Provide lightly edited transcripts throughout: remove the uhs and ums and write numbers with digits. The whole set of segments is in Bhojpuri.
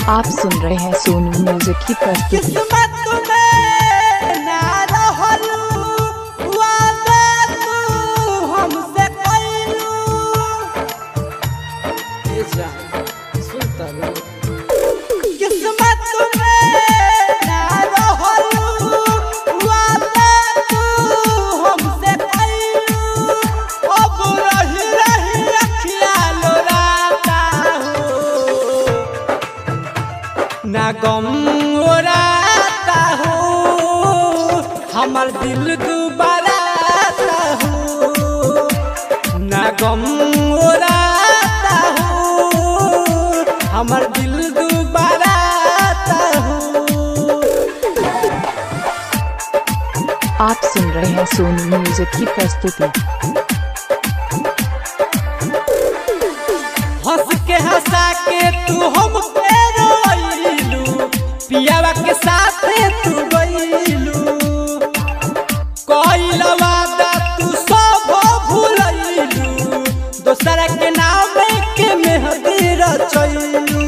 आप सुन रहे हैं सोनू म्यूजिक की प्रस्तुति। ना गम ओराता हो हमार दिल दुबाराता हो, ना गम ओराता हो हमार दिल दुबाराता हो। आप सुन रहे हैं सोनू म्यूजिक की प्रस्तुति। हंस के हंसा के तू हम पियावा के साथ तू गईलू, कोई वादा तू सब भूलैलू, दोसरा के नाम के मेहंदी रचैलू।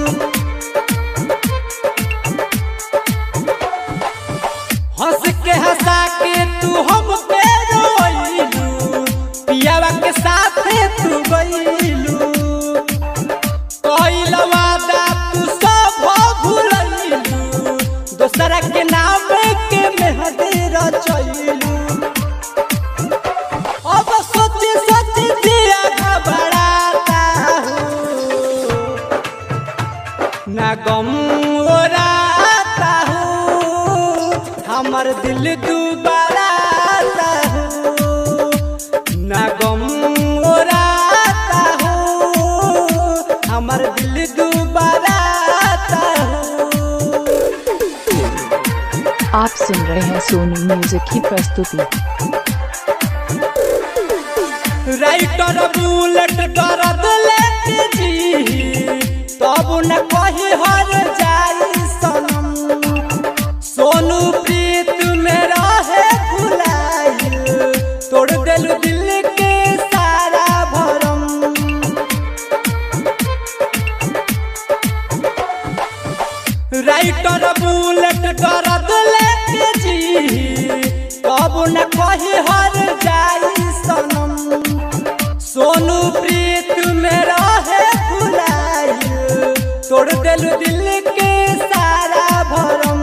हंस के हंसा के तू हम पे रोइलू, पियावा के साथ तू गईलू, कोई वादा तू सब भूलैलू, दोसरा के नाम के मेहंदी रचैलू। अब सोची सोची दिया घबराता हो, ना गम ओराता हो हमार दिल दुबाराता हो, ना गम ओराता हो हमार दिल दुबाराता हो। आप सुन रहे हैं सोनू म्यूजिक की प्रस्तुति। राइटर बुलेट दर्द लेके जी तब न कही हर जाई सनम, सोनू प्रीत में रहे भुलाइल, तोड़ देलू दिल के सारा भरम। राइटर बुलेट दर्द लेके जी कब न कही हर जाई सनम, सोनू प्रीत में रहे भुलाइल, तोड़ देलू दिल के सारा भरम।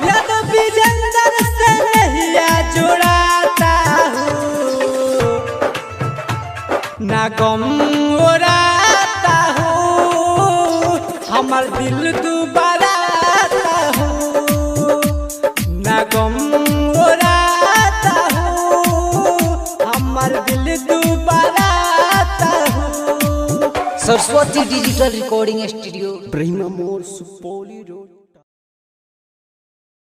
याद विजेंद्र से नहिया जुड़ाता हो, ना गम ओराता हो हमार दिल दुबाराता हो, ना गम ओराता हो हमार दिल दुबाराता हो। सरस्वती डिजिटल रिकॉर्डिंग स्टूडियो, ब्रह्मा मोर सुपौली रोड।